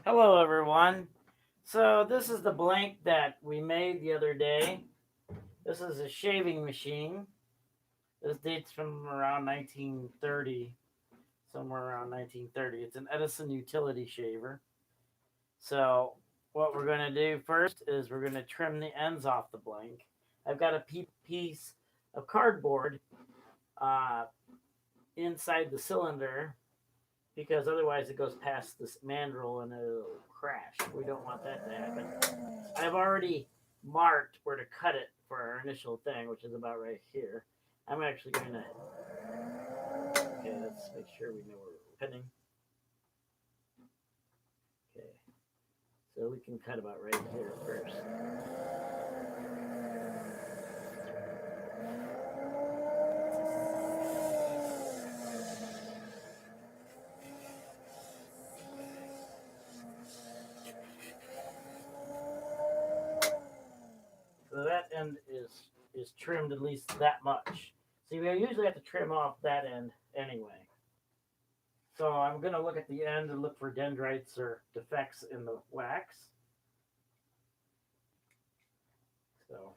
Hello everyone. So this is the blank that we made the other day. This is a shaving machine. This dates from around 1930, somewhere around 1930. It's an Edison utility shaver. So what we're going to do first is we're going to trim the ends off the blank. I've got a piece of cardboard uh, inside the cylinder because otherwise it goes past this mandrel and it'll crash. We don't want that to happen. I've already marked where to cut it for our initial thing, which is about right here. I'm actually going to, okay, let's make sure we know where we're cutting. Okay, so we can cut about right here first. So that end is trimmed at least that much. See, we usually have to trim off that end anyway. So I'm going to look at the end and look for dendrites or defects in the wax. So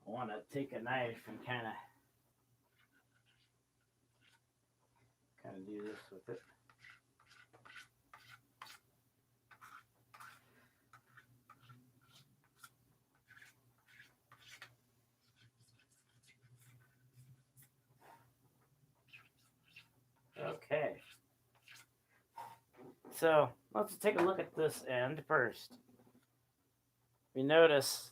I want to take a knife and kind of do this with it. Okay. So let's take a look at this end first. We notice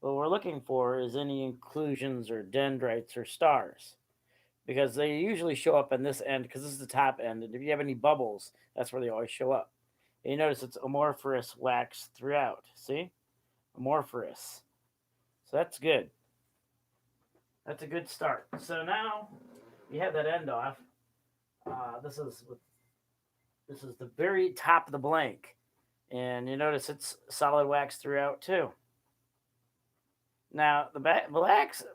what we're looking for is any inclusions or dendrites or stars, because they usually show up in this end because this is the top end. And if you have any bubbles, that's where they always show up. And you notice it's amorphous wax throughout. See? Amorphous. So that's good. That's a good start. So now you have that end off. This is the very top of the blank, and you notice it's solid wax throughout too. Now the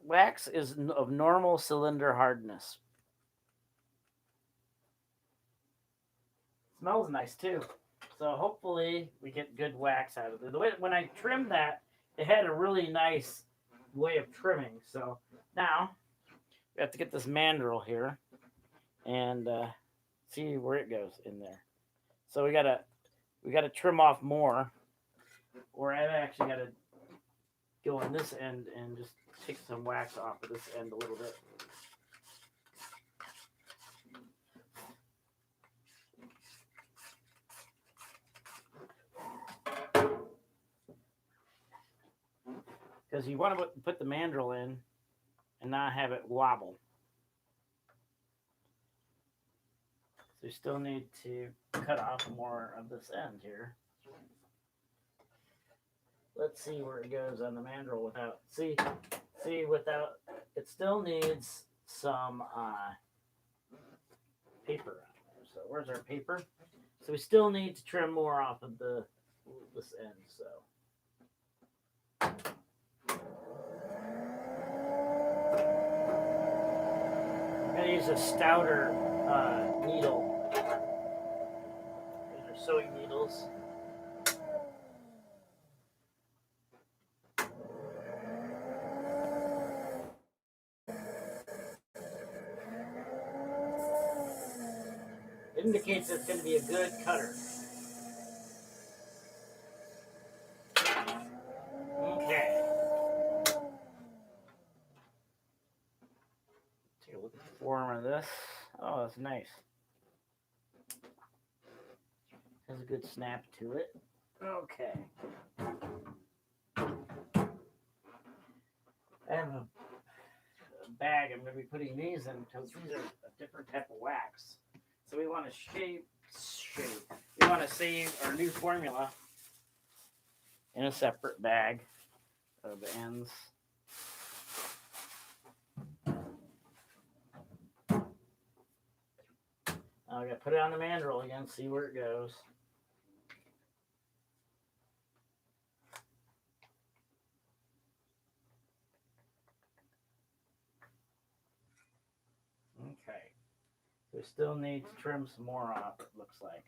wax is of normal cylinder hardness. Smells nice too. So hopefully we get good wax out of it. The way when I trimmed that, it had a really nice way of trimming. So now we have to get this mandrel here and see where it goes in there. So we gotta trim off more, or I've actually got to go on this end and just take some wax off of this end a little bit. Because you want to put the mandrel in and not have it wobble. So you still need to cut off more of this end here. Let's see where it goes on the mandrel without, without, it still needs some paper on there. So where's our paper? So we still need to trim more off of this end, so. I'm gonna use a stouter needle. These are sewing needles. It indicates it's going to be a good cutter. Okay. Take a look at the form of this. Oh, that's nice. Has a good snap to it. Okay. I have a bag I'm going to be putting these in because these are a different type of wax. So we want to we want to save our new formula in a separate bag of ends. Now I got to put it on the mandrel again, see where it goes. Okay. We still need to trim some more off, it looks like.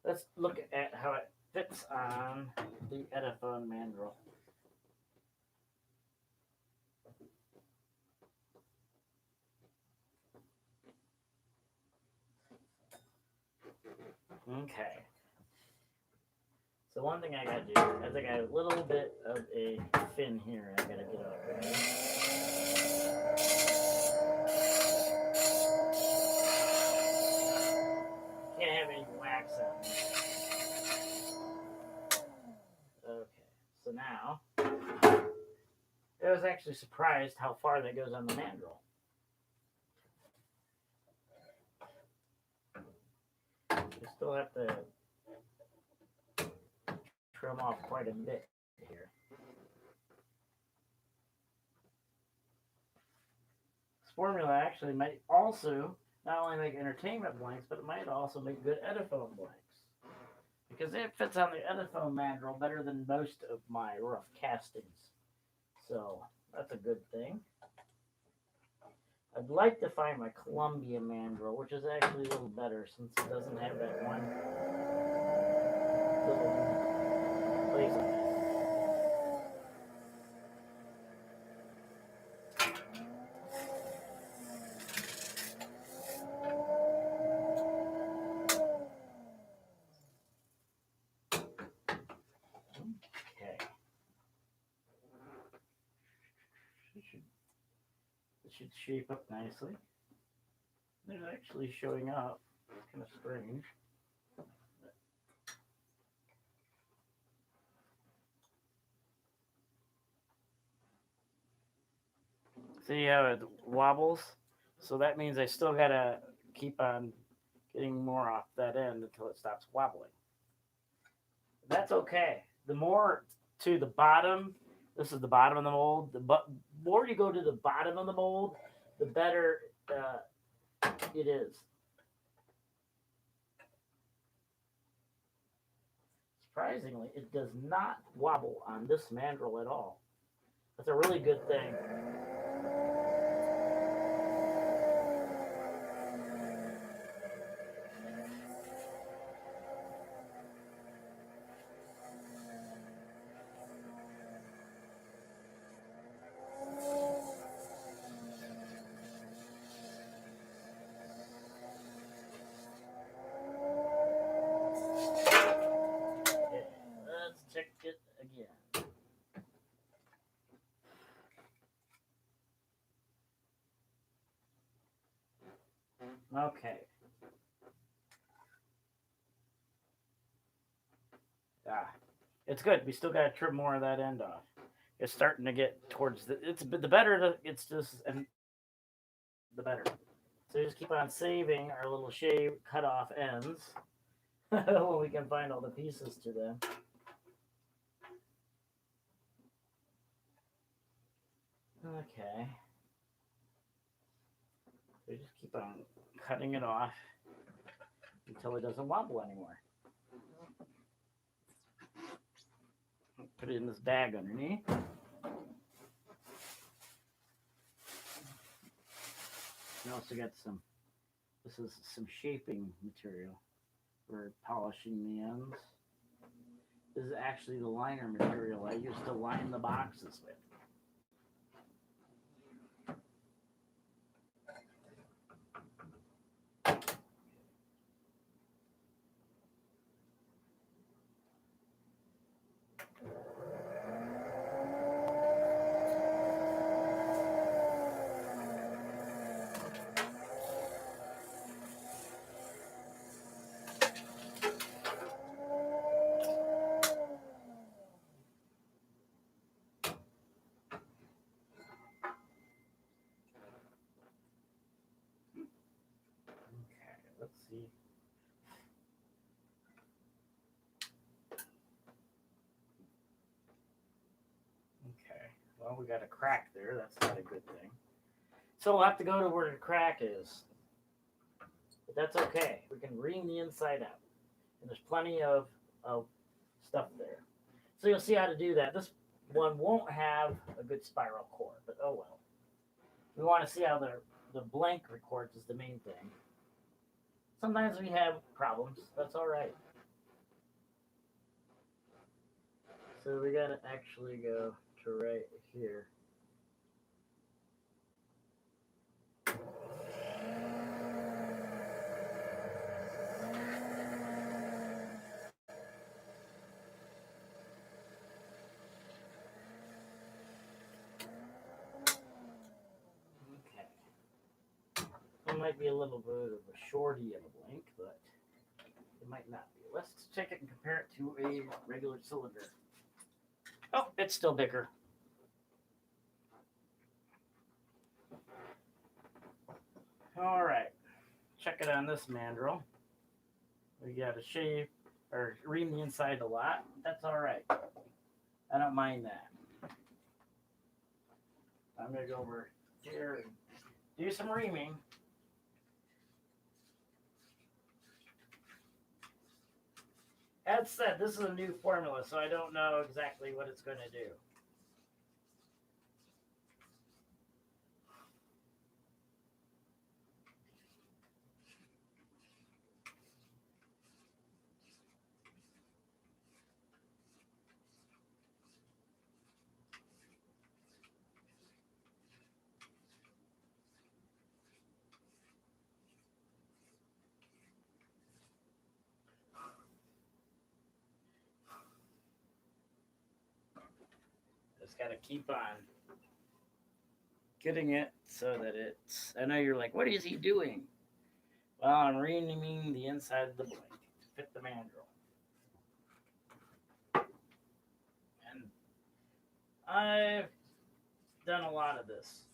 Let's look at how it fits on the Edison mandrel. Okay. So one thing I gotta do is I got a little bit of a fin here I gotta get off there. Can't have any wax on there. Okay, so now I was actually surprised how far that goes on the mandrel. You still have to trim off quite a bit here. This formula actually might also not only make entertainment blanks, but it might also make good Edison blanks. Because it fits on the Edison mandrel better than most of my rough castings. So that's a good thing. I'd like to find my Columbia mandrel, which is actually a little better since it doesn't have that one little place on it. Okay. It should shape up nicely. It's actually showing up. It's kind of strange. See how it wobbles? So that means I still gotta keep on getting more off that end until it stops wobbling. That's okay. The more to the bottom, this is the bottom of the mold. The more you go to the bottom of the mold, the better it is. Surprisingly, it does not wobble on this mandrel at all. That's a really good thing. Let's check it again. Okay. It's good. We still got to trim more of that end off. It's starting to get towards the better it's just and the better. So we just keep on saving our little shave cut off ends when we can find all the pieces to them. Okay. So we just keep on cutting it off until it doesn't wobble anymore. Put it in this bag underneath. We also got this is some shaping material for polishing the ends. This is actually the liner material I used to line the boxes with. Let's see. Okay. Well, we got a crack there. That's not a good thing. So we'll have to go to where the crack is. But that's okay. We can ream the inside out. And there's plenty of stuff there. So you'll see how to do that. This one won't have a good spiral core, but oh well. We want to see how the blank records is the main thing. Sometimes we have problems. That's all right. So we gotta actually go to right here. Okay. It might be a little bit of a shorty of a blank, but it might not be. Let's check it and compare it to a regular cylinder. Oh, it's still bigger. All right. Check it on this mandrel. We got to shave or ream the inside a lot. That's all right. I don't mind that. I'm going to go over here and do some reaming. As said, this is a new formula, so I don't know exactly what it's going to do. Just got to keep on getting it so that it's. I know you're like, what is he doing? Well, I'm reaming the inside of the blank to fit the mandrel. And I've done a lot of this.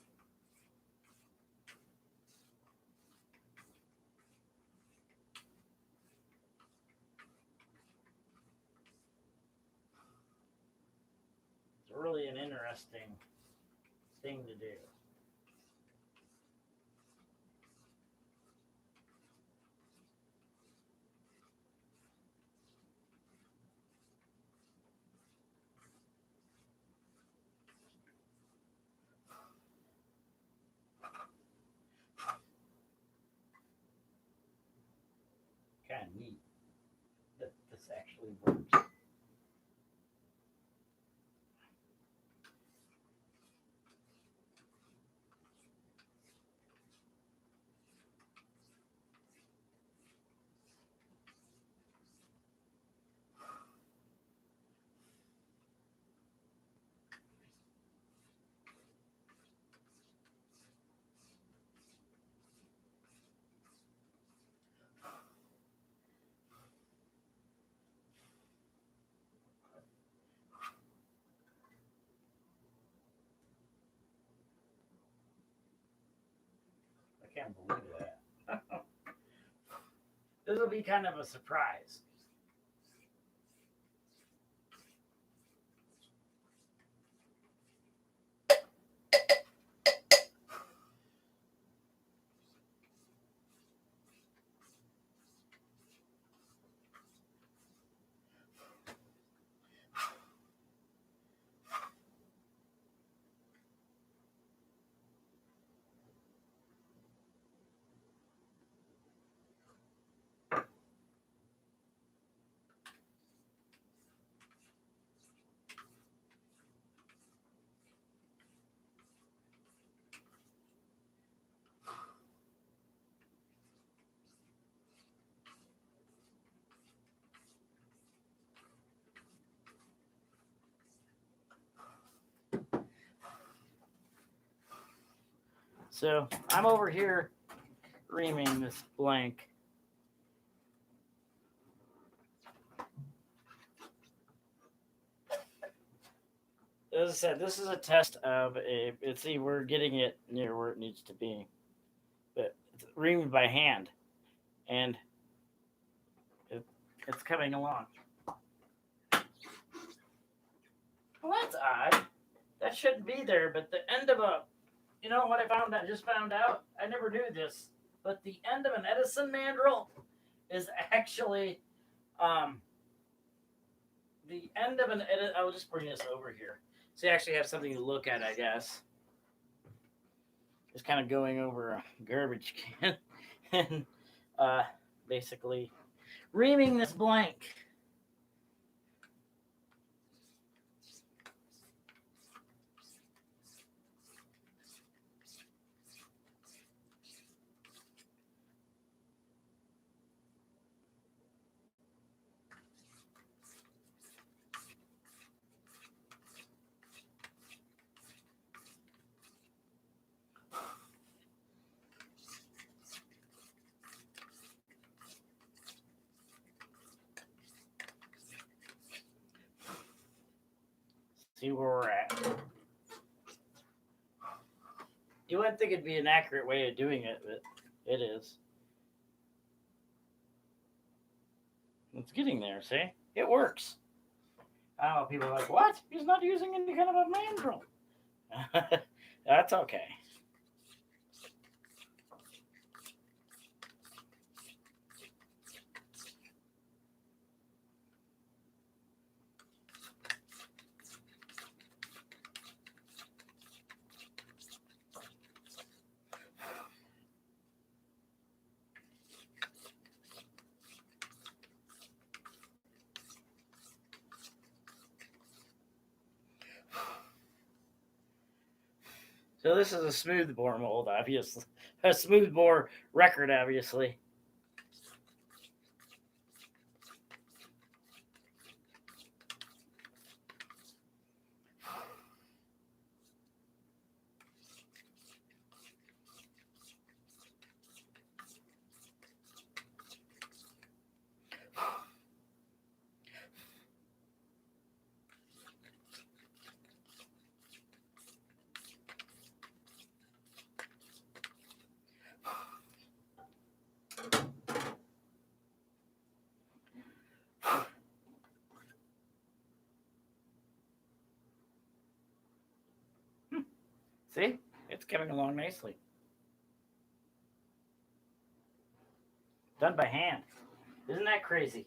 It's really an interesting thing to do. Kind of neat that this actually works. I can't believe that. This will be kind of a surprise. So I'm over here reaming this blank. As I said, this is a test of a. See, we're getting it near where it needs to be, but it's reaming by hand, and it's coming along. Well, that's odd. That shouldn't be there, but the end of a. You know what I found? I just found out. I never knew this, but the end of an Edison mandrel is actually the end of an edit. I'll just bring this over here. So you actually have something to look at, I guess. Just kind of going over a garbage can and basically reaming this blank. see where we're at. You wouldn't think it'd be an accurate way of doing it, but it is. It's getting there, see? It works. I know people are like, what? He's not using any kind of a mandrel. That's okay. So this is a smooth bore mold, obviously. A smooth bore record, obviously. See? It's coming along nicely. Done by hand. Isn't that crazy?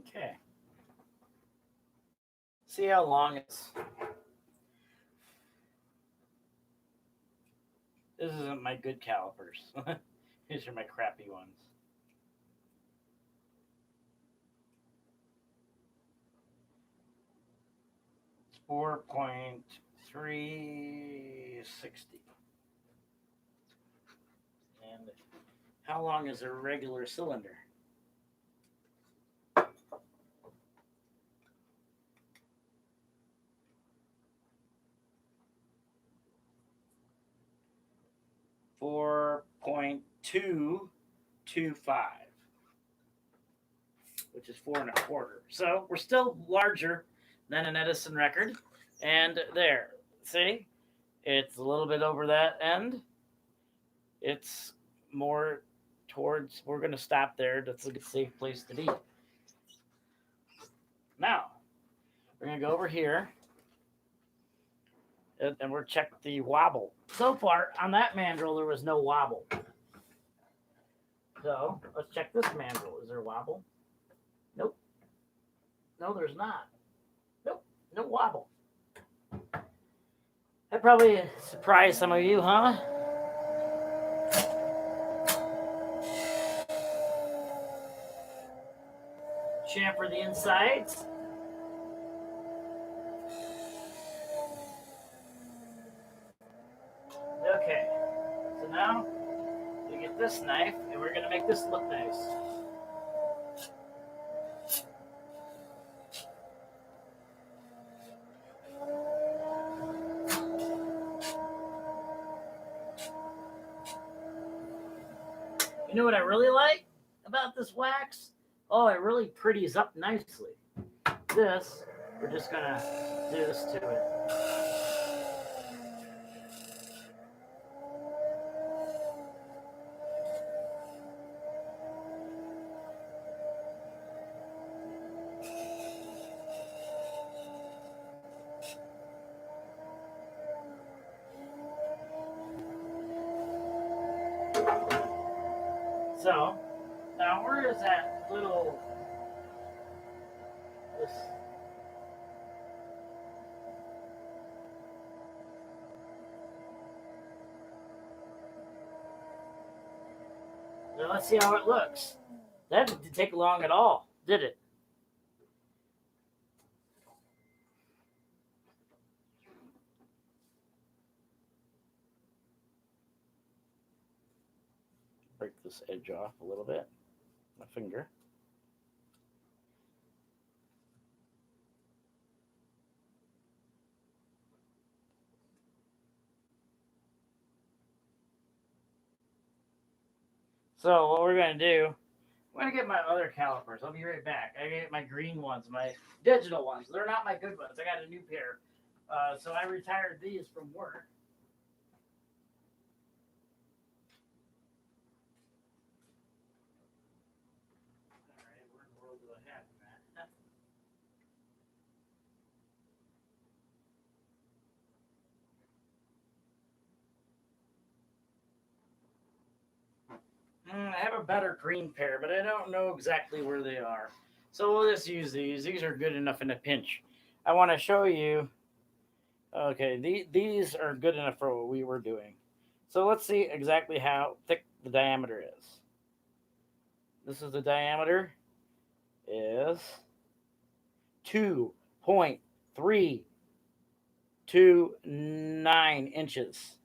Okay. See how long it's. This isn't my good calipers. These are my crappy ones. It's 4.360. And how long is a regular cylinder? .225, which is 4.25. So we're still larger than an Edison record. And there, see, it's a little bit over that end. It's more towards. We're going to stop there. That's a safe place to be. Now we're going to go over here. And we'll check the wobble. So far, on that mandrel, there was no wobble. So, let's check this mandrel. Is there wobble? Nope. No, there's not. Nope, no wobble. That probably surprised some of you, huh? Chamfer the insides. Okay, so now we get this knife and we're going to make this look nice. know what I really like about this wax? Oh, it really pretties up nicely. This, we're just gonna do this to it. So, now where is that little, this, now let's see how it looks. That didn't take long at all, did it? Break this edge off a little bit, my finger. So what we're gonna do, I'm gonna get my other calipers. I'll be right back. I get my green ones, my digital ones. They're not my good ones. I got a new pair. So I retired these from work. All right, where in the world do I have that? I have a better green pair, but I don't know exactly where they are. So we'll just use these. These are good enough in a pinch. I want to show you. Okay, these are good enough for what we were doing. So let's see exactly how thick the diameter is. This is the diameter is 2.329 inches.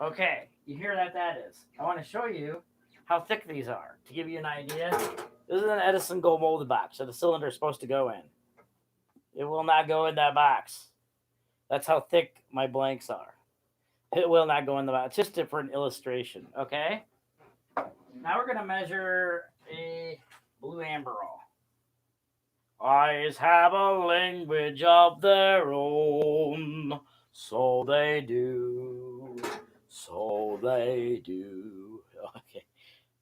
Okay, you hear that is. I want to show you how thick these are to give you an idea. This is an Edison gold molded box, so the cylinder is supposed to go in. It will not go in that box. That's how thick my blanks are. It will not go in the box. Just for an illustration, okay? Now we're going to measure a blue amberol. Eyes have a language of their own, so they do. So they do. Okay.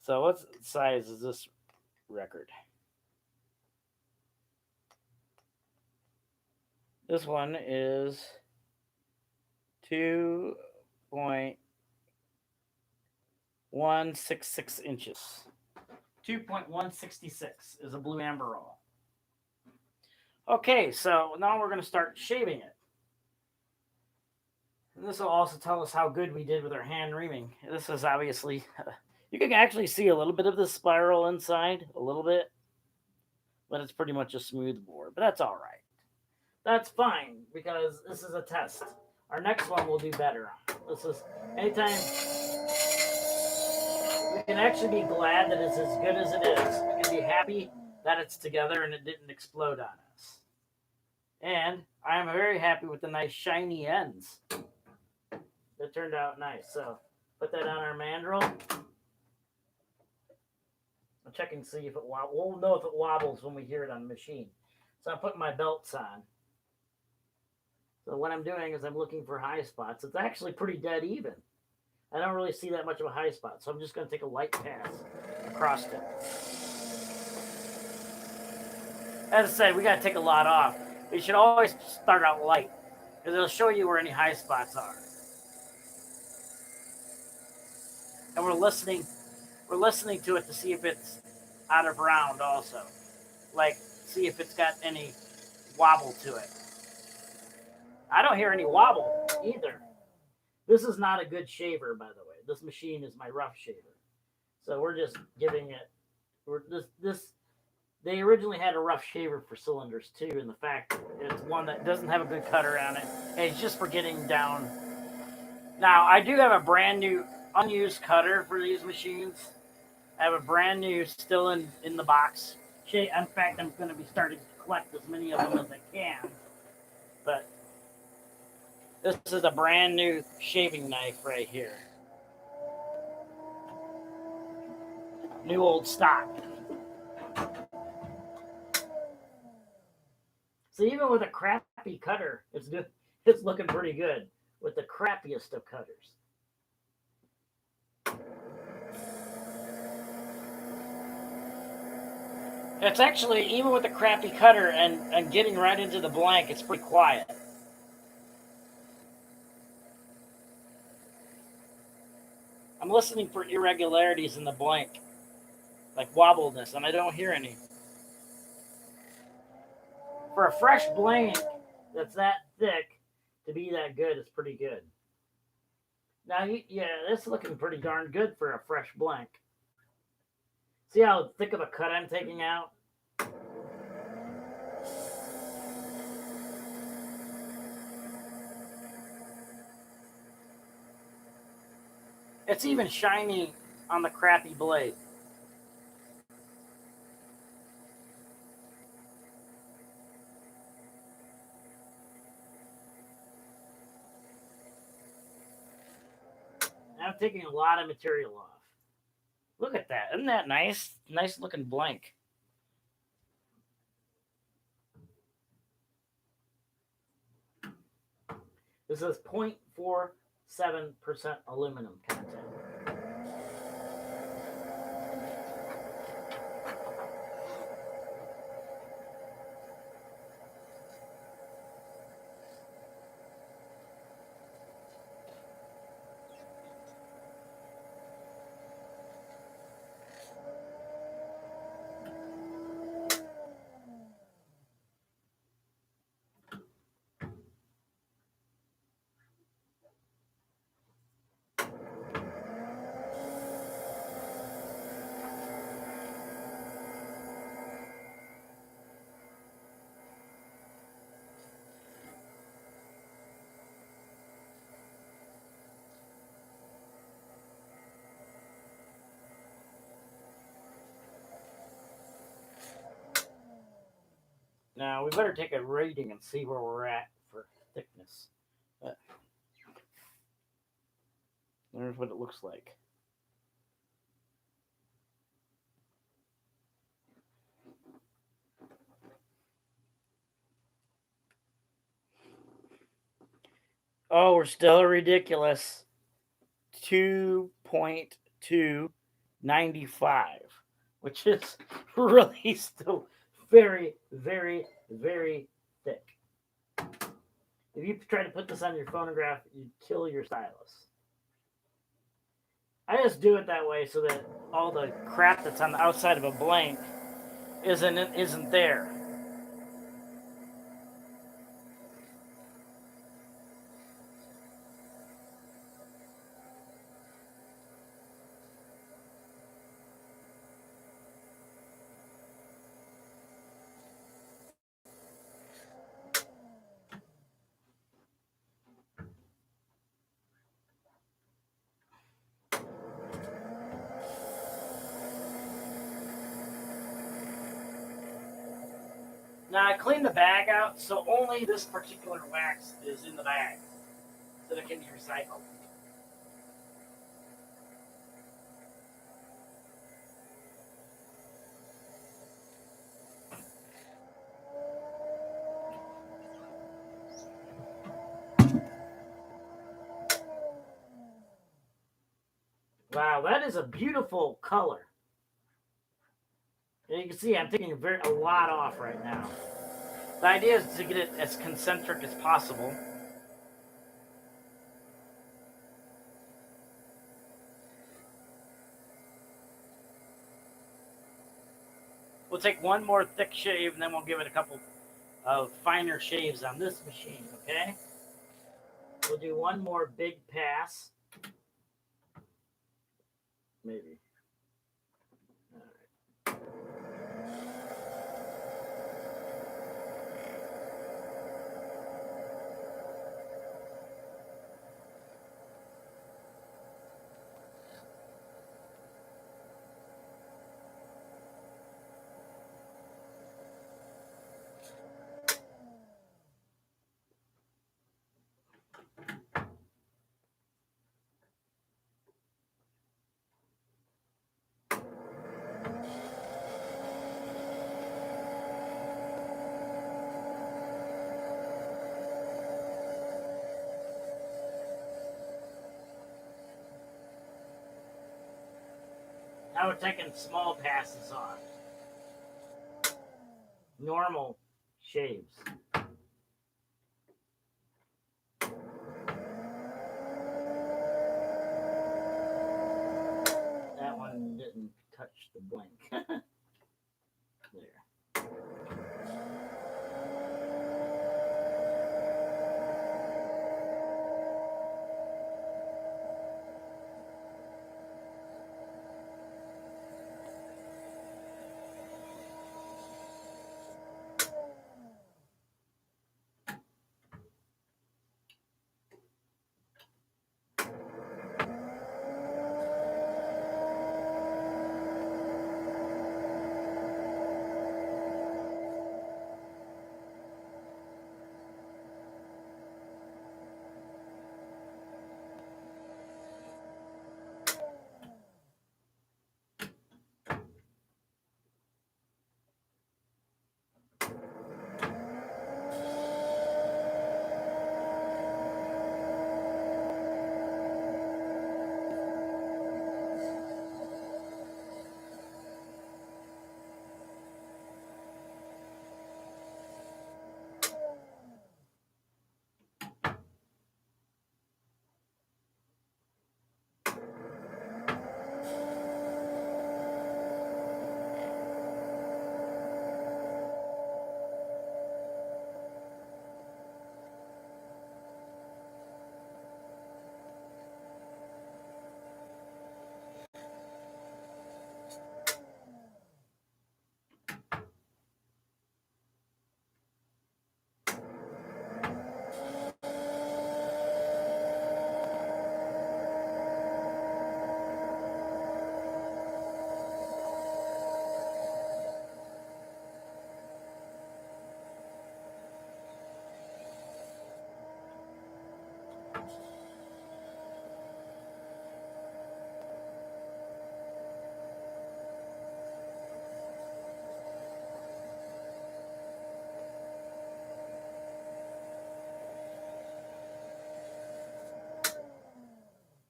So what size is this record? This one is 2.166 inches. 2.166 is a blue amberol. Okay, so now we're going to start shaving it. And this will also tell us how good we did with our hand reaming. This is obviously, you can actually see a little bit of the spiral inside, a little bit, but it's pretty much a smooth bore, but that's all right. That's fine, because this is a test. Our next one will do better on. This is, anytime, we can actually be glad that it's as good as it is. We can be happy that it's together and it didn't explode on us. And I am very happy with the nice shiny ends. That turned out nice. So put that on our mandrel. I'll check and see if it wobbles. We'll know if it wobbles when we hear it on the machine. So I'm putting my belts on. So what I'm doing is I'm looking for high spots. It's actually pretty dead even. I don't really see that much of a high spot. So I'm just going to take a light pass across it. As I said, we got to take a lot off. You should always start out light, because it'll show you where any high spots are. And we're listening to it to see if it's out of round also. Like, see if it's got any wobble to it. I don't hear any wobble either. This is not a good shaver, by the way. This machine is my rough shaver. So we're just giving it, they originally had a rough shaver for cylinders too, and the fact it's one that doesn't have a good cutter on it, and it's just for getting down. Now, I do have a brand new unused cutter for these machines. I have a brand new, still in the box. In fact, I'm going to be starting to collect as many of them as I can. But this is a brand new shaving knife right here. new old stock. So even with a crappy cutter, it's looking pretty good with the crappiest of cutters. It's actually, even with the crappy cutter and getting right into the blank, it's pretty quiet. I'm listening for irregularities in the blank, like wobbledness, and I don't hear any. For a fresh blank that's that thick to be that good, it's pretty good. Now, yeah, this is looking pretty darn good for a fresh blank. See how thick of a cut I'm taking out? It's even shiny on the crappy blade. I'm taking a lot of material off. Look at that. Isn't that nice? Nice looking blank. This is 0.47% aluminum content. Now we better take a reading and see where we're at for thickness. There's what it looks like. Oh, we're still ridiculous. 2.295, which is really still very, very, very thick. If you try to put this on your phonograph, you'd kill your stylus. I just do it that way so that all the crap that's on the outside of a blank isn't there. Now I cleaned the bag out, so only this particular wax is in the bag, so that it can be recycled. Wow, that is a beautiful color. And you can see I'm taking a lot off right now. The idea is to get it as concentric as possible. We'll take one more thick shave and then we'll give it a couple of finer shaves on this machine, okay? We'll do one more big pass. Maybe. How we're taking small passes on normal shaves. That one didn't touch the blank. There.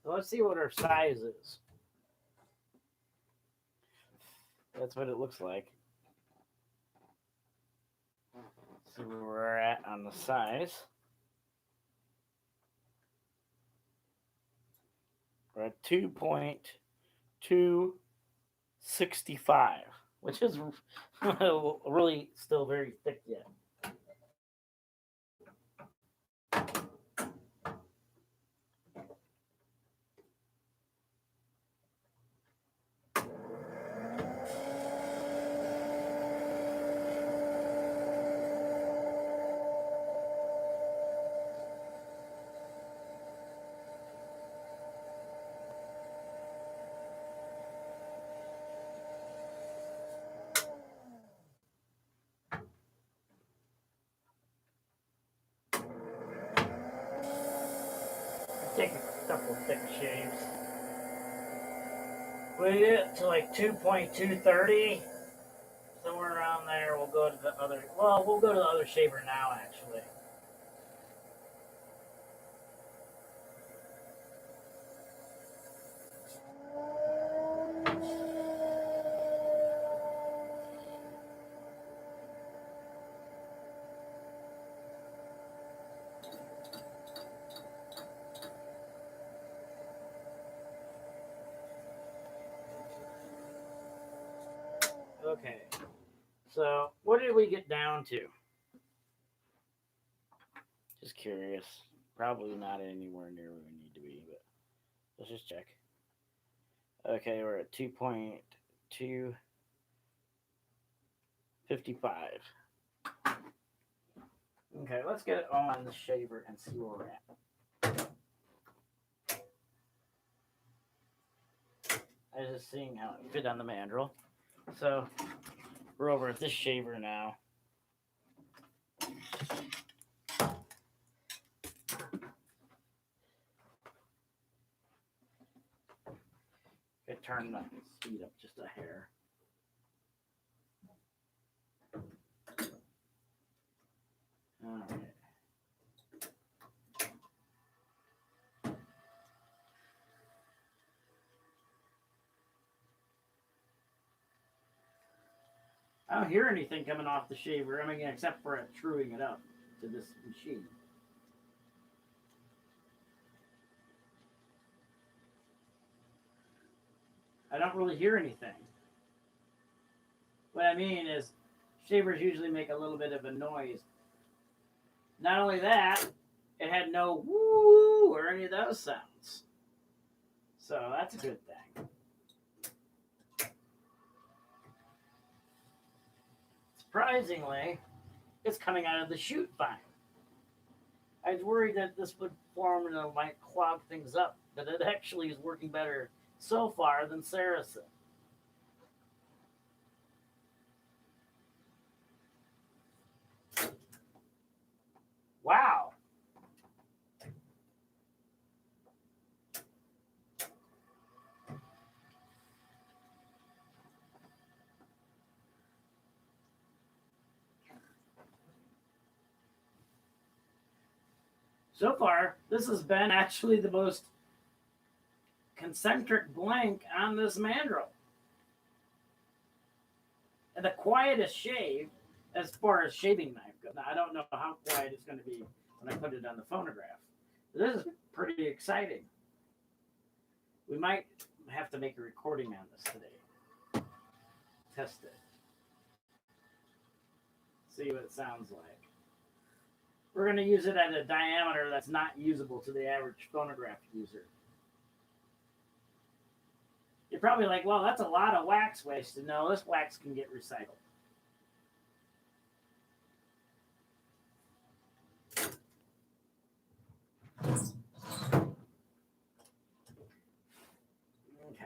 So let's see what our size is. That's what it looks like. See where we're at on the size. We're at 2.265, which is really still very thick yet. Take a couple thick shaves. We get to like 2.230, somewhere around there. We'll go to the other. Well, we'll go to the other shaver now, actually. Okay. So, what did we get down to? Just curious. Probably not anywhere near where we need to be, but let's just check. Okay, we're at 2.255. Okay, let's get it on the shaver and see where we're at. I was just seeing how it fit on the mandrel. So, we're over at this shaver now. It turned the speed up just a hair. All right. I don't hear anything coming off the shaver. I mean, except for it truing it up to this machine. I don't really hear anything. What I mean is, shavers usually make a little bit of a noise. Not only that, it had no woo or any of those sounds. So that's a good thing. Surprisingly, it's coming out of the chute fine. I was worried that this would form and might clog things up, but it actually is working better so far than Saracen. Wow. So far, this has been actually the most concentric blank on this mandrel. And the quietest shave as far as shaving knife goes. Now, I don't know how quiet it's going to be when I put it on the phonograph. This is pretty exciting. We might have to make a recording on this today. Test it. See what it sounds like. We're going to use it at a diameter that's not usable to the average phonograph user. You're probably like, well, that's a lot of wax wasted. No, this wax can get recycled. Okay.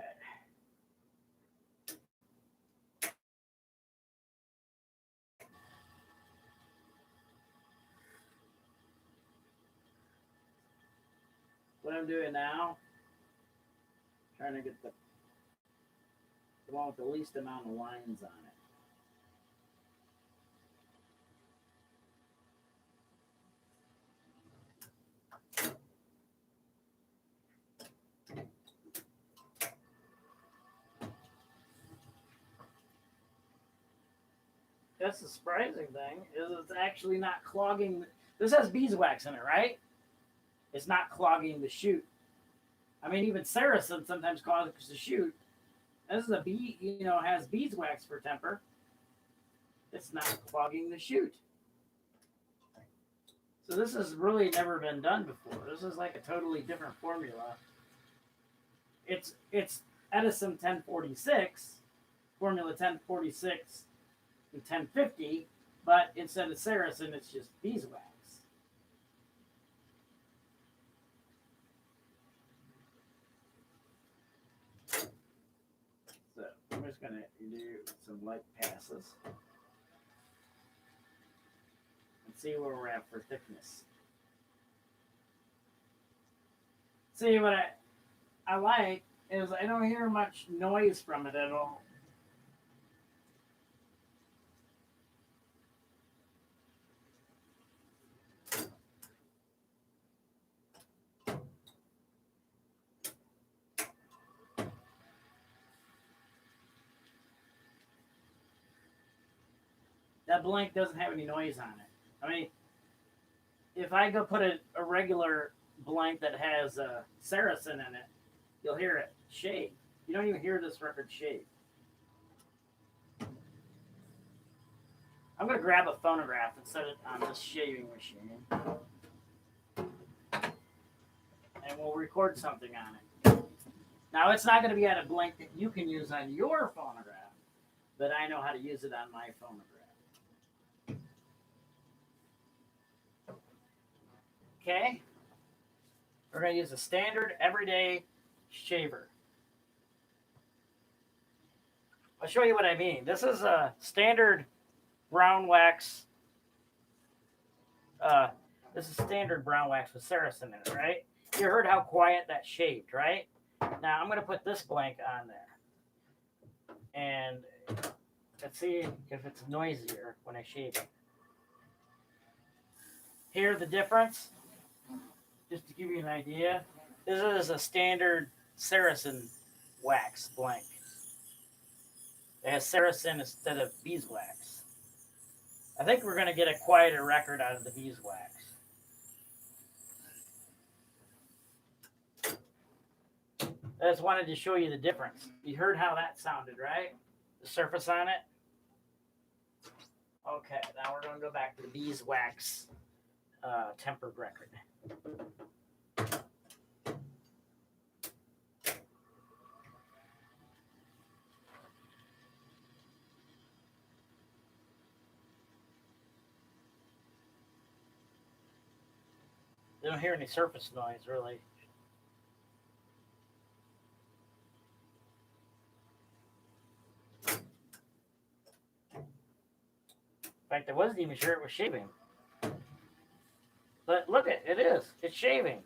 What I'm doing now, trying to get the one with the least amount of lines on it. That's the surprising thing, is it's actually not clogging. This has beeswax in it, right? It's not clogging the chute. I mean, even Saracen sometimes causes the chute. This is a bee, has beeswax for temper. It's not clogging the chute. So this has really never been done before. This is like a totally different formula. It's Edison 1046, formula 1046 and 1050, but instead of Saracen, it's just beeswax. So I'm just going to do some light passes and see where we're at for thickness. See, what I like is I don't hear much noise from it at all. That blank doesn't have any noise on it. I mean, if I go put a regular blank that has a Saracen in it, you'll hear it shake. You don't even hear this record shake. I'm going to grab a phonograph and set it on this shaving machine. And we'll record something on it. Now, it's not going to be at a blank that you can use on your phonograph, but I know how to use it on my phonograph. Okay? We're going to use a standard, everyday shaver. I'll show you what I mean. This is a standard brown wax. This is standard brown wax with Saracen in it, right? You heard how quiet that shaved, right? Now I'm going to put this blank on there. And let's see if it's noisier when I shave it. Hear the difference? Just to give you an idea, this is a standard Saracen wax blank. It has Saracen instead of beeswax. I think we're going to get a quieter record out of the beeswax. I just wanted to show you the difference. You heard how that sounded, right? The surface on it. Okay, now we're going to go back to the beeswax tempered record. You don't hear any surface noise, really. In fact, I wasn't even sure it was shaving. But look, it is. It's shaving.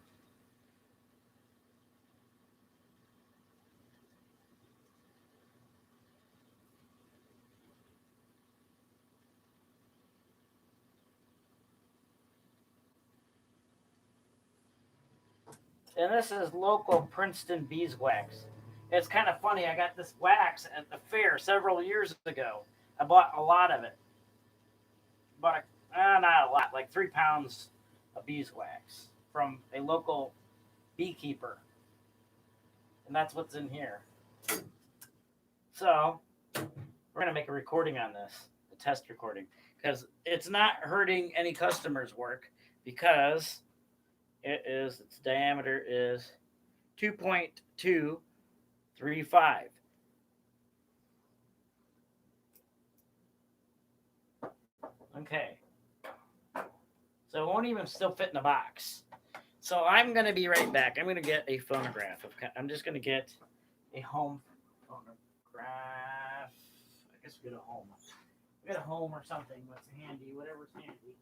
And this is local Princeton beeswax. It's kind of funny. I got this wax at the fair several years ago. I bought a lot of it. Bought not a lot, like 3 pounds of beeswax from a local beekeeper. And that's what's in here. So we're going to make a recording on this, a test recording, because it's not hurting any customers' work because its diameter is 2.235. Okay. So it won't even still fit in the box. So I'm going to be right back. I'm going to get a phonograph. I'm just going to get a home phonograph. I guess we get a home. We got a home or something. What's handy? Whatever's handy.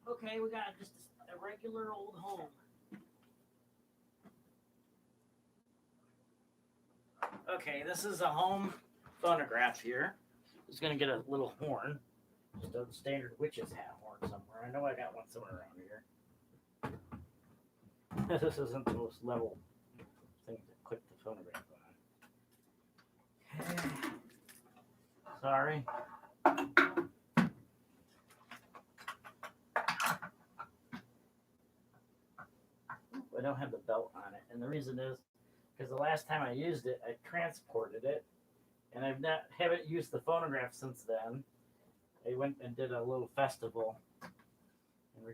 Okay, we got just a regular old home. Okay, this is a home phonograph here. It's going to get a little horn. Just a standard witch's hat horn somewhere. I know I got one somewhere around here. This isn't the most level thing to click the phonograph on. Okay. Sorry. I don't have the belt on it, and the reason is because the last time I used it, I transported it, and haven't used the phonograph since then. I went and did a little festival and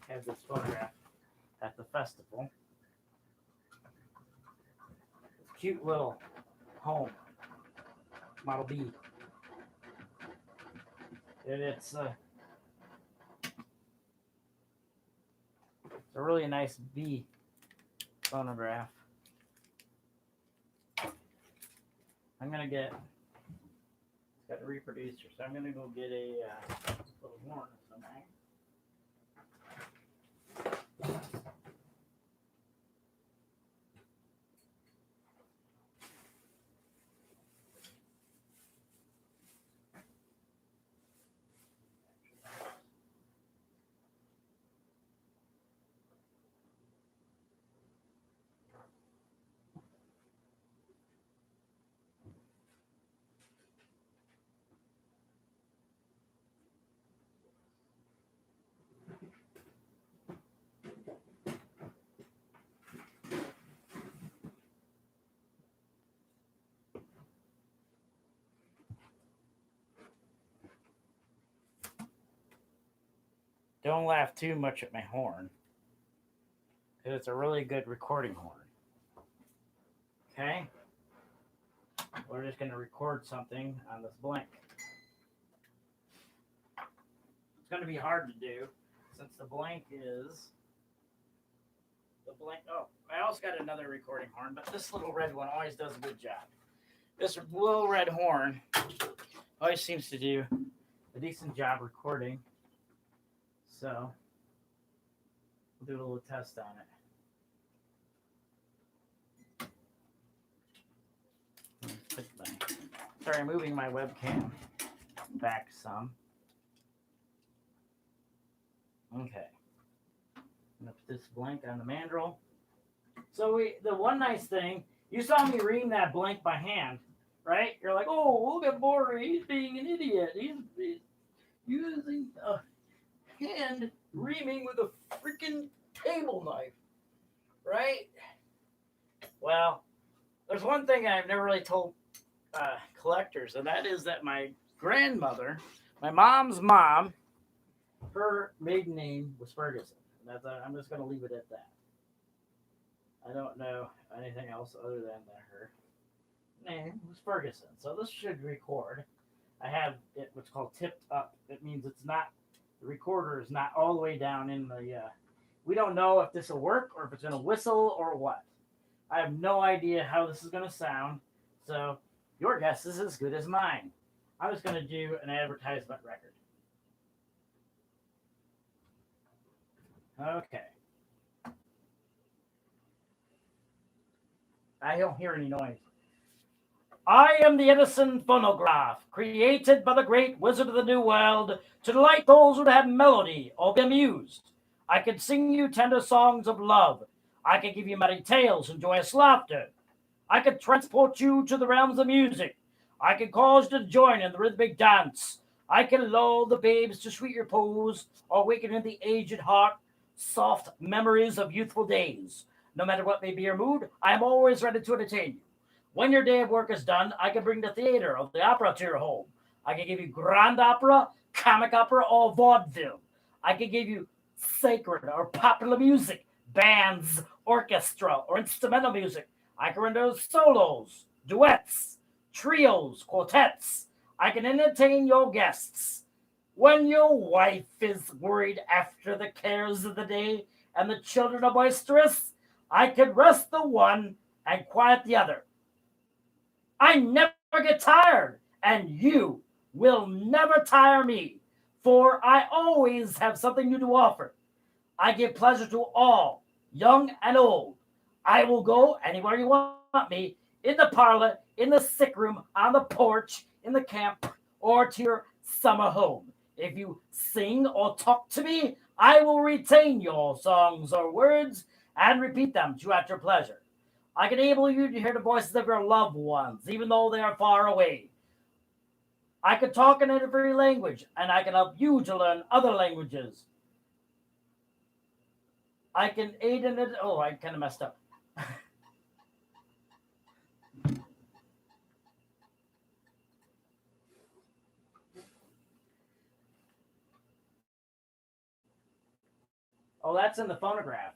had this phonograph at the festival. Cute little home Model B, and it's a really nice B phonograph. I'm gonna get. It's got a reproducer, so I'm gonna go get a little horn or something. Don't laugh too much at my horn, because it's a really good recording horn. Okay? We're just going to record something on this blank. It's going to be hard to do, since the blank is... Oh, I also got another recording horn, but this little red one always does a good job. This little red horn always seems to do a decent job recording. So, we'll do a little test on it. Sorry, I'm moving my webcam back some. Okay. I'm going to put this blank on the mandrel. So the one nice thing, you saw me reading that blank by hand, right? You're like, oh, look at Maury, he's being an idiot. He's using a hand reaming with a freaking table knife, right? Well, there's one thing I've never really told collectors, and that is that my grandmother, my mom's mom, her maiden name was Ferguson. I'm just going to leave it at that. I don't know anything else other than that her name was Ferguson. So this should record. I have it what's called tipped up. It means it's not, the recorder is not all the way down in the, we don't know if this will work or if it's going to whistle or what. I have no idea how this is going to sound. So your guess is as good as mine. I'm just going to do an advertisement record. Okay. I don't hear any noise. I am the Edison phonograph, created by the great wizard of the New World to delight those who have melody or be amused. I can sing you tender songs of love. I can give you merry tales and joyous laughter. I can transport you to the realms of music. I can cause you to join in the rhythmic dance. I can lull the babes to sweet repose or waken in the aged heart soft memories of youthful days. No matter what may be your mood, I am always ready to entertain you. When your day of work is done, I can bring the theater or the opera to your home. I can give you grand opera, comic opera, or vaudeville. I can give you sacred or popular music, bands, orchestra, or instrumental music. I can render solos, duets, trios, quartets. I can entertain your guests. When your wife is worried after the cares of the day and the children are boisterous, I can rest the one and quiet the other. I never get tired, and you will never tire me, for I always have something new to offer. I give pleasure to all, young and old. I will go anywhere you want me, in the parlor, in the sick room, on the porch, in the camp, or to your summer home. If you sing or talk to me, I will retain your songs or words and repeat them to you at your pleasure. I can enable you to hear the voices of your loved ones, even though they are far away. I can talk in every language, and I can help you to learn other languages. I can aid in it. Oh, I kind of messed up. Oh, that's in the phonograph.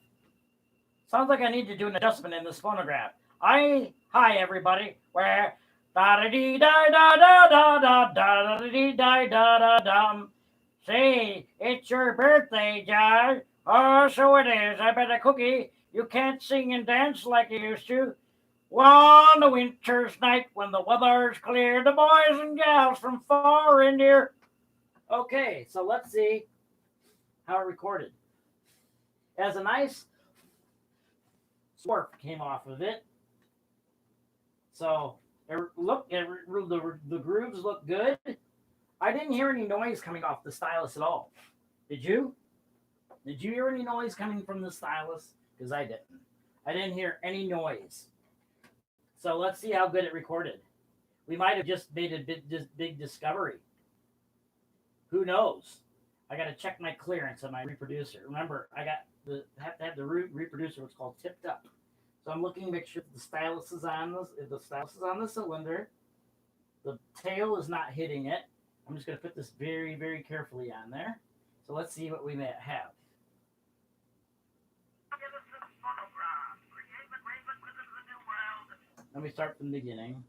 Sounds like I need to do an adjustment in this phonograph. Hi everybody. Where da da dee da da da da da da da dee da da da dum. Say, it's your birthday, Josh. Oh, so it is. I bet a cookie. You can't sing and dance like you used to. On a winter's night when the weather's clear, the boys and gals from far and near. Okay, so let's see how it recorded. It has a nice slurp came off of it. So the grooves look good. I didn't hear any noise coming off the stylus at all. Did you? Did you hear any noise coming from the stylus? Because I didn't. I didn't hear any noise. So let's see how good it recorded. We might have just made a big discovery. Who knows? I got to check my clearance on my reproducer. Remember, I have to have the reproducer, what's called tipped up. So I'm looking to make sure the stylus is on the cylinder. The tail is not hitting it. I'm just going to put this very, very carefully on there. So let's see what we may have. Let me start from the beginning.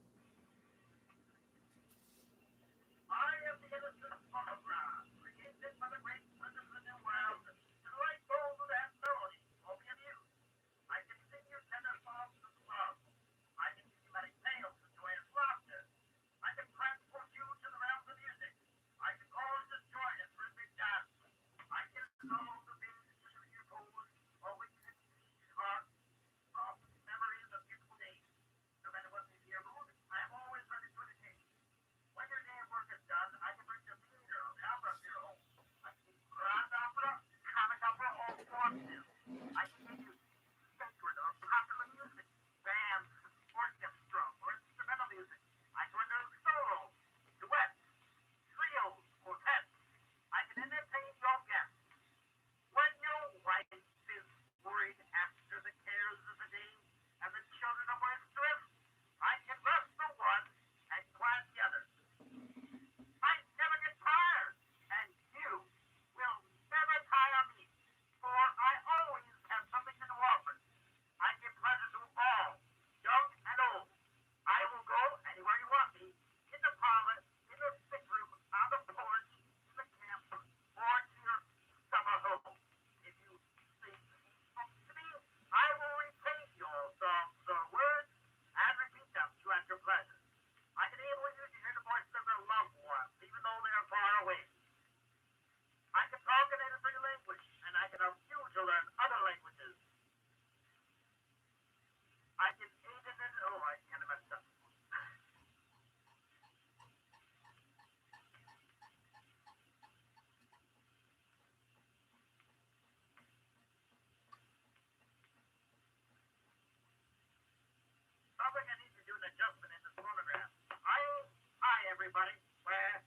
adjustment in this phonograph. Hi, everybody. Where?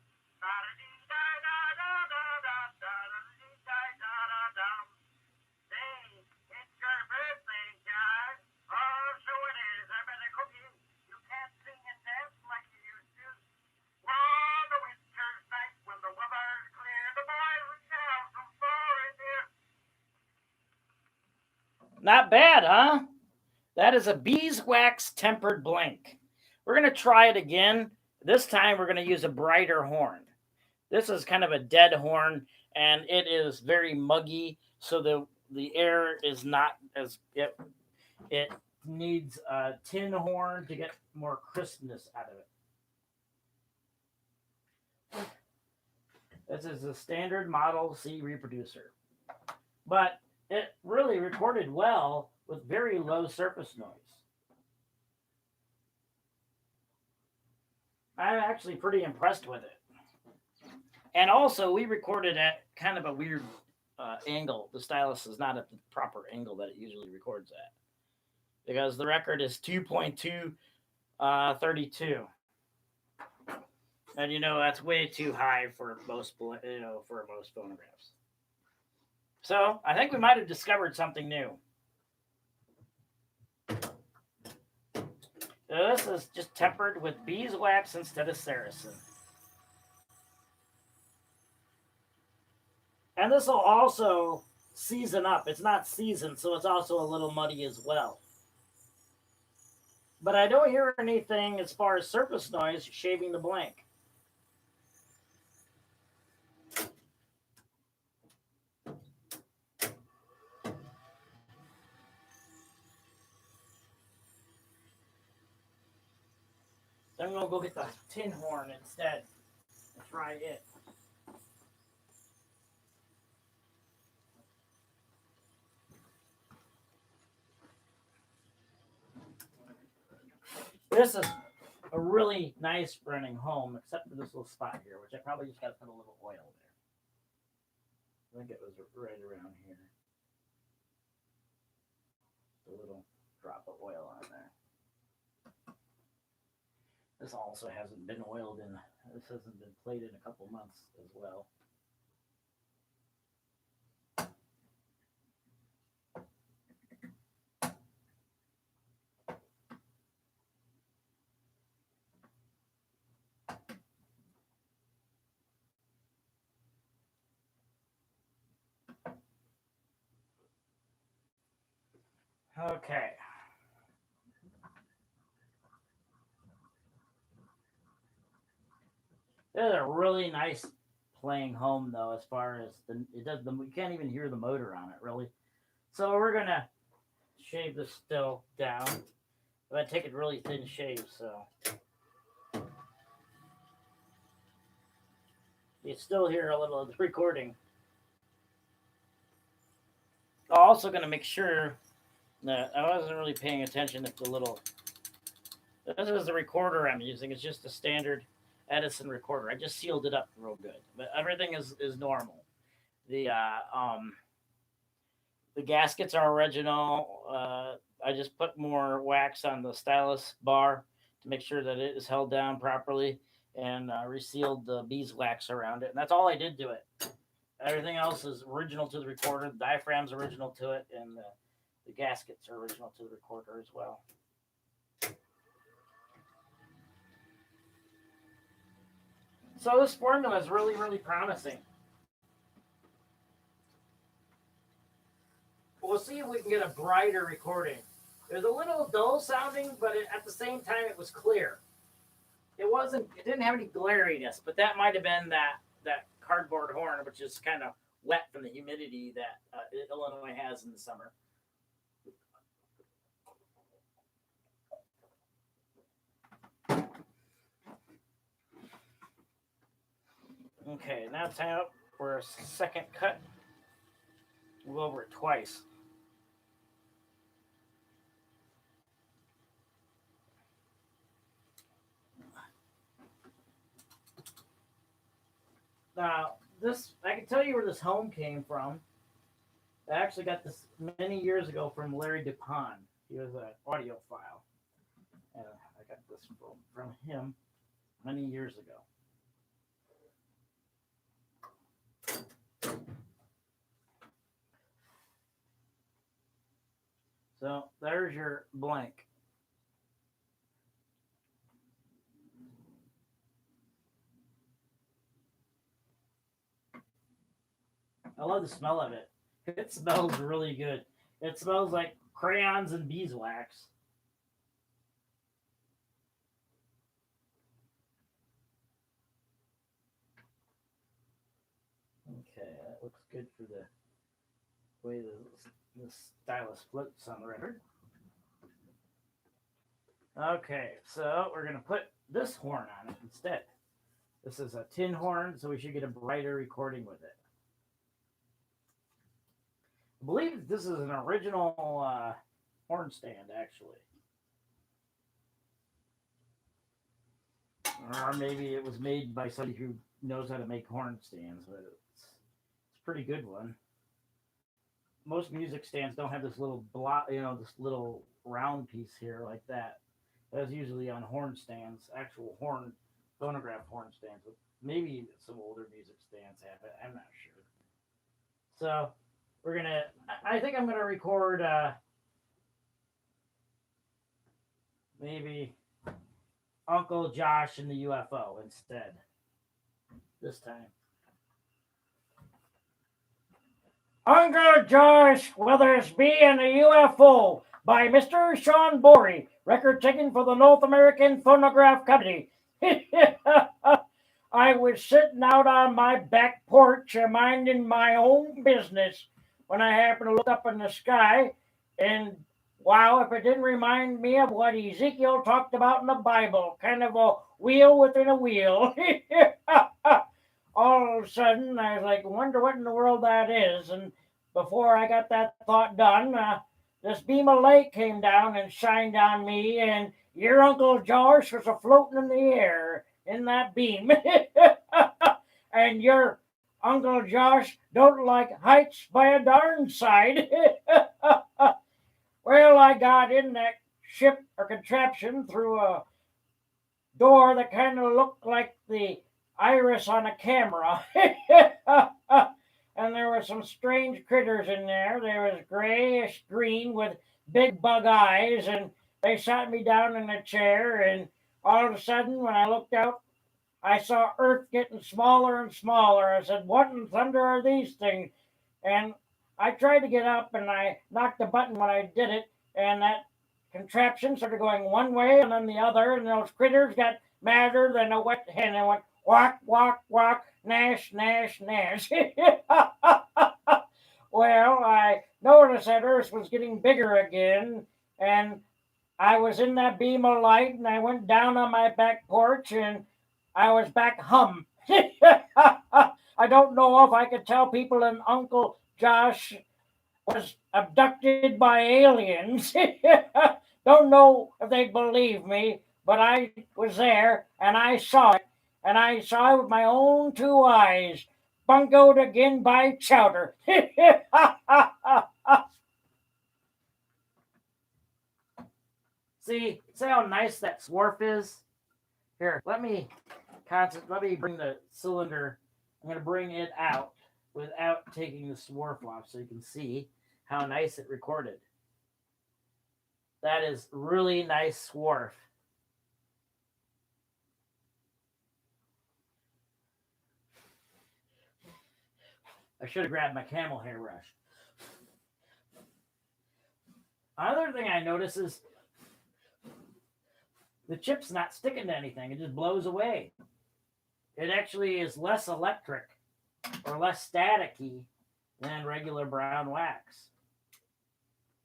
Hey, it's your birthday, guys. Oh, so it is. I better cook you. You can't sing and dance like you used to. On the winter's night when the weather's clear, the boys and girls from far and near. Not bad, huh? That is a beeswax tempered blank. We're going to try it again. This time we're going to use a brighter horn. This is kind of a dead horn, and it is very muggy, so the air is not as it needs a tin horn to get more crispness out of it. This is a standard Model C reproducer, but it really recorded well with very low surface noise. I'm actually pretty impressed with it. And also, we recorded at kind of a weird angle. The stylus is not at the proper angle that it usually records at, because the record is 2.232. And that's way too high for most phonographs. So I think we might have discovered something new. This is just tempered with beeswax instead of Saracen. And this will also season up. It's not seasoned, so it's also a little muddy as well. But I don't hear anything as far as surface noise shaving the blank. I'm going to go get the tin horn instead and try it. This is a really nice running home, except for this little spot here, which I probably just got to put a little oil there. I think it was right around here. A little drop of oil on there. This also hasn't been oiled in. This hasn't been played in a couple months as well. Okay. This is a really nice playing home, though, as far as you can't even hear the motor on it, really. So we're gonna shave this still down. But I take it really thin shave, so you still hear a little of the recording. I'm also gonna make sure that I wasn't really paying attention if the little. This is the recorder I'm using. It's just a standard Edison recorder. I just sealed it up real good, but everything is normal. The gaskets are original. I just put more wax on the stylus bar to make sure that it is held down properly, and resealed the beeswax around it. And that's all I did to it. Everything else is original to the recorder. The diaphragm's original to it, and the gaskets are original to the recorder as well. So this formula is really, really promising. We'll see if we can get a brighter recording. It was a little dull sounding, but at the same time, it was clear. It didn't have any glariness, but that might have been that cardboard horn, which is kind of wet from the humidity that Illinois has in the summer. Okay, now time up for a second cut. We'll go over it twice. Now, I can tell you where this home came from. I actually got this many years ago from Larry DuPont. He was an audiophile. And I I got this from him many years ago. So there's your blank. I love the smell of it. It smells really good. It smells like crayons and beeswax. Okay, that looks good for the way the stylus floats on the record. Okay, so we're going to put this horn on it instead. This is a tin horn, so we should get a brighter recording with it. I believe this is an original horn stand, actually. Or maybe it was made by somebody who knows how to make horn stands, but it's a pretty good one. Most music stands don't have this little block, this little round piece here like that. That's usually on horn stands, actual phonograph horn stands. But maybe some older music stands have it. I'm not sure. So I think I'm gonna record maybe Uncle Josh and the UFO instead this time. Uncle Josh, Withersby and the UFO by Mr. Sean Borey, record taken for the North American Phonograph Company. I was sitting out on my back porch minding my own business when I happened to look up in the sky, and wow, if it didn't remind me of what Ezekiel talked about in the Bible, kind of a wheel within a wheel. All of a sudden, I was like, wonder what in the world that is. And before I got that thought done, this beam of light came down and shined on me, and your Uncle Josh was floating in the air in that beam. And your Uncle Josh don't like heights by a darn side. Well, I got in that ship or contraption through a door that kind of looked like the iris on a camera. And there were some strange critters in there. There was grayish green with big bug eyes, and they sat me down in a chair, and all of a sudden when I looked out, I saw Earth getting smaller and smaller. I said, what in thunder are these things? And I tried to get up, and I knocked the button when I did it, and that contraption started going one way and then the other, and those critters got madder than a wet hen and went walk, walk, walk, nash, nash, nash. Well, I noticed that Earth was getting bigger again, and I was in that beam of light, and I went down on my back porch, and I was back hum. I don't know if I could tell people an Uncle Josh was abducted by aliens. Don't know if they'd believe me, but I was there, and I saw it. And I saw it with my own two eyes. Bungoed again by chowder. See how nice that swarf is? Here, let me bring the cylinder. I'm going to bring it out without taking the swarf off so you can see how nice it recorded. That is really nice swarf. I should have grabbed my camel hair brush. Another thing I notice is the chip's not sticking to anything. It just blows away. It actually is less electric or less staticky than regular brown wax.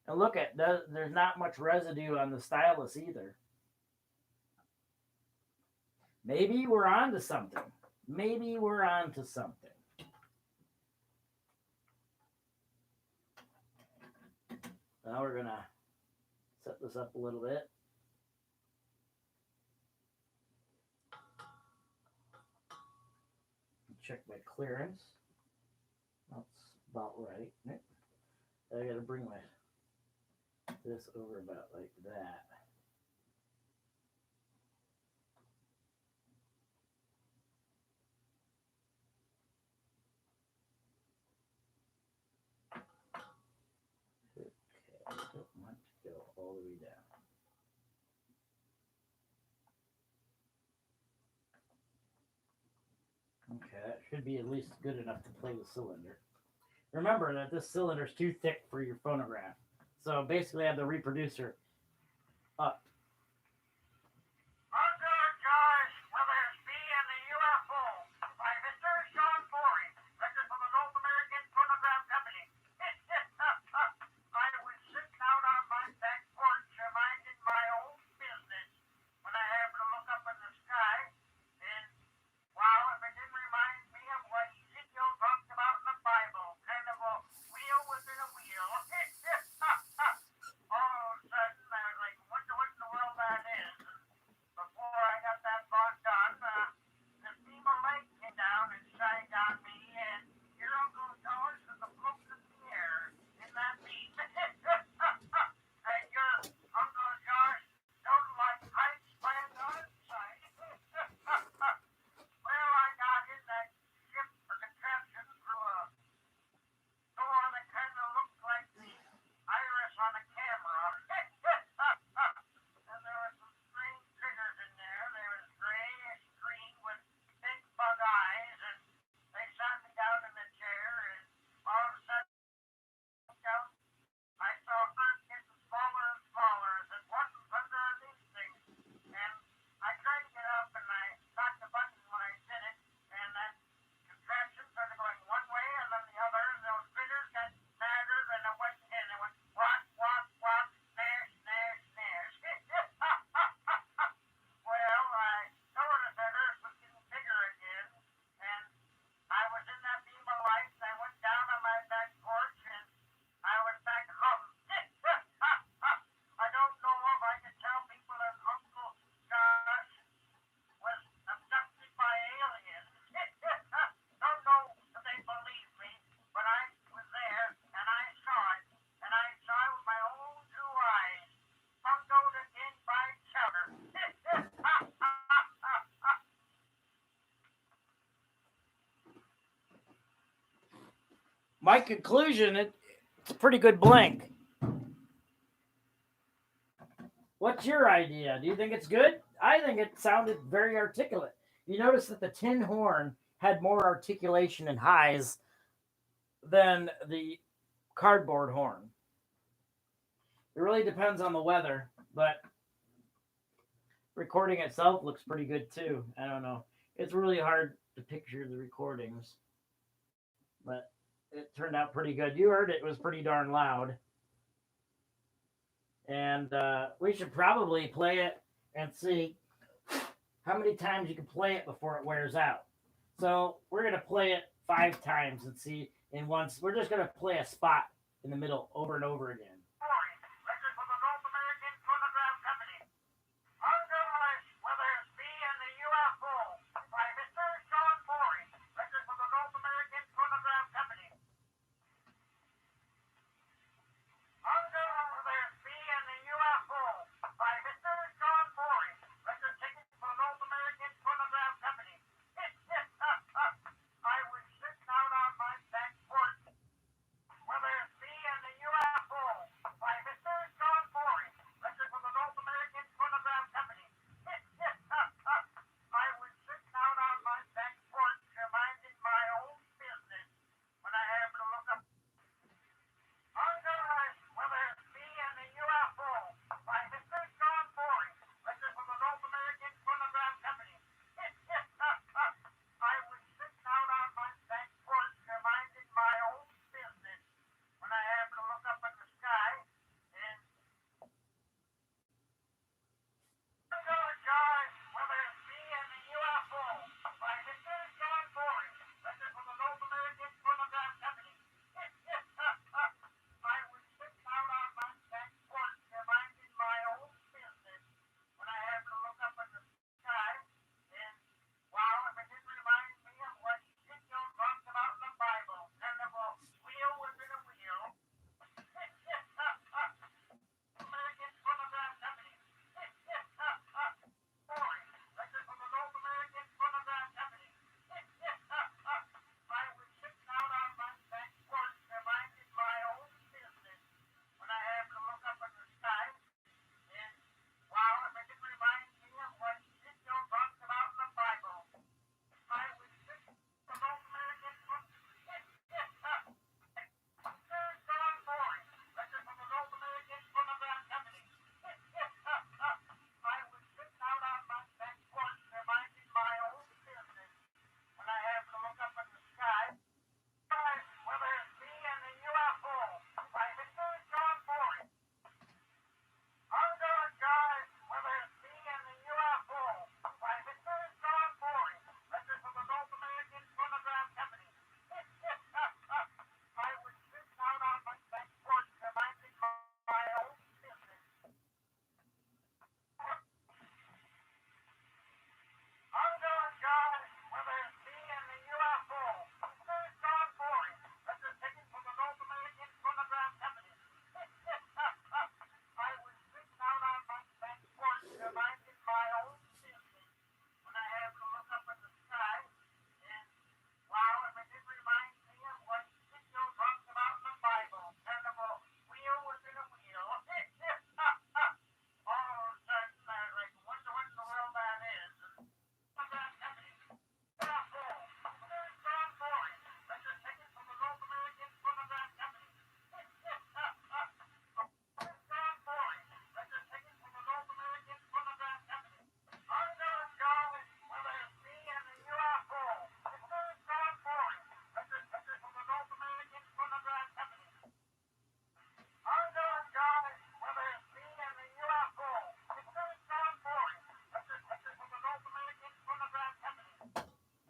And look at, there's not much residue on the stylus either. Maybe we're on to something. Maybe we're on to something. Now we're going to set this up a little bit. Check my clearance. That's about right. I got to bring this over about like that. all the way down. Okay, that should be at least good enough to play the cylinder. Remember that this cylinder is too thick for your phonograph. So basically I have the reproducer up. My conclusion, it's a pretty good blank. What's your idea? Do you think it's good? I think it sounded very articulate. You notice that the tin horn had more articulation and highs than the cardboard horn. It really depends on the weather, but recording itself looks pretty good too. I don't know. It's really hard to picture the recordings, but it turned out pretty good. You heard it was pretty darn loud. And we should probably play it and see how many times you can play it before it wears out. So we're going to play it 5 times and see in once. We're just going to play a spot in the middle over and over again.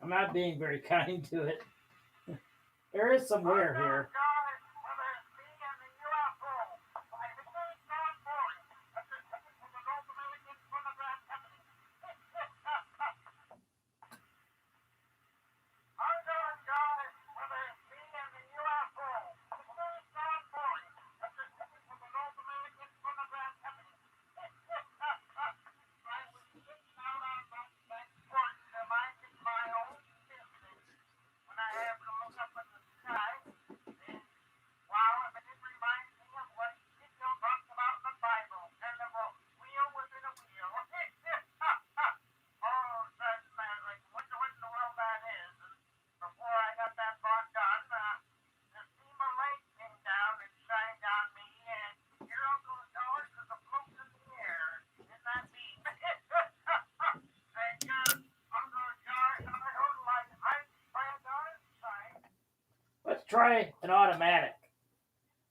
I'm not being very kind to it. There is some wear here. Let's try an automatic.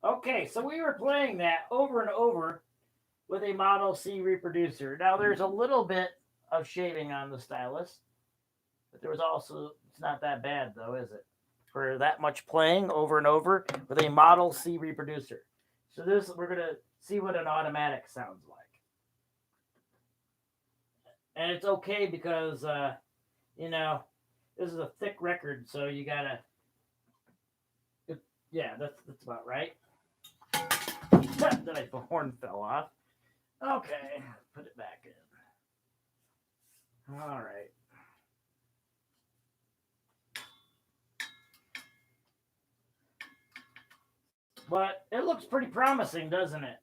Okay, so we were playing that over and over with a Model C reproducer. Now there's a little bit of shaving on the stylus, but there was also, it's not that bad though, is it? For that much playing over and over with a Model C reproducer. So this, we're gonna see what an automatic sounds like. And it's okay because, you know, this is a thick record, so you gotta, yeah, that's about right. Then my horn fell off. Okay, put it back in. All right. But it looks pretty promising, doesn't it?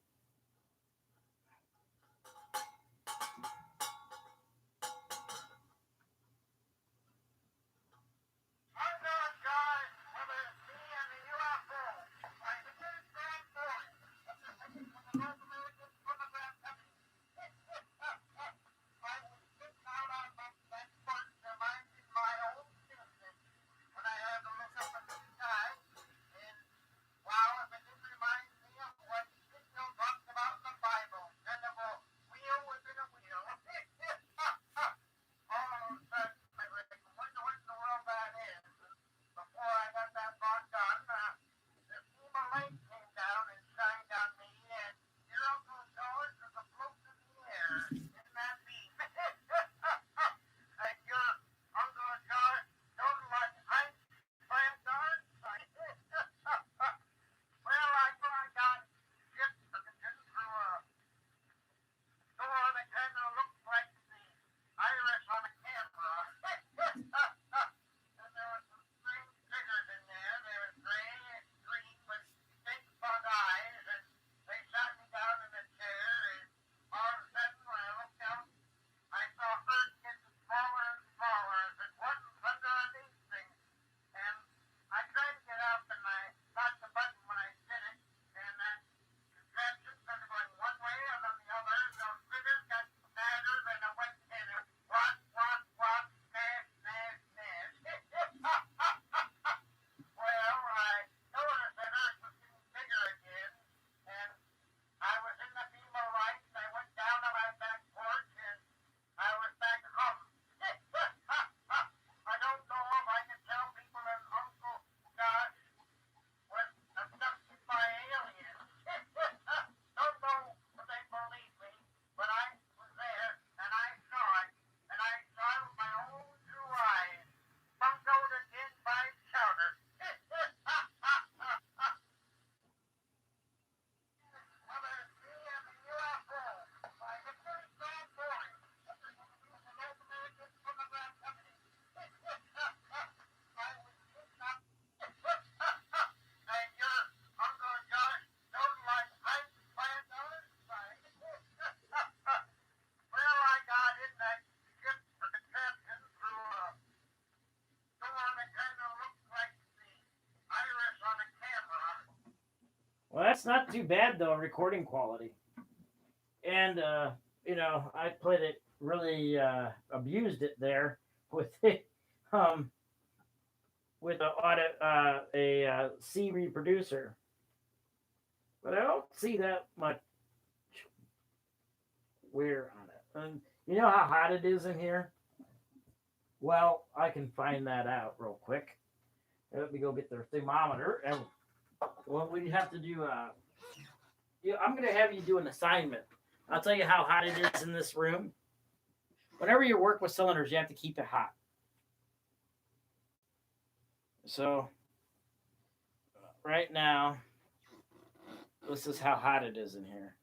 Well, that's not too bad though, recording quality. And I played it really abused it there with it, um, with a C reproducer. But I don't see that much wear on it. And you know how hot it is in here? Well, I can find that out real quick. Let me go get their thermometer. And what we have to do, I'm going to have you do an assignment. I'll tell you how hot it is in this room. Whenever you work with cylinders, you have to keep it hot. So, right now, this is how hot it is in here.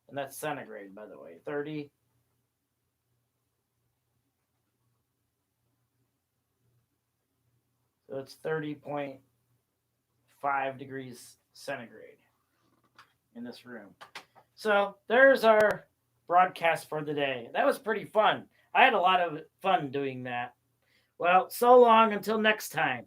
And that's centigrade, by the way. 30. So it's 30.5 degrees centigrade in this room. So there's our broadcast for the day. That was pretty fun. I had a lot of fun doing that. Well, so long until next time.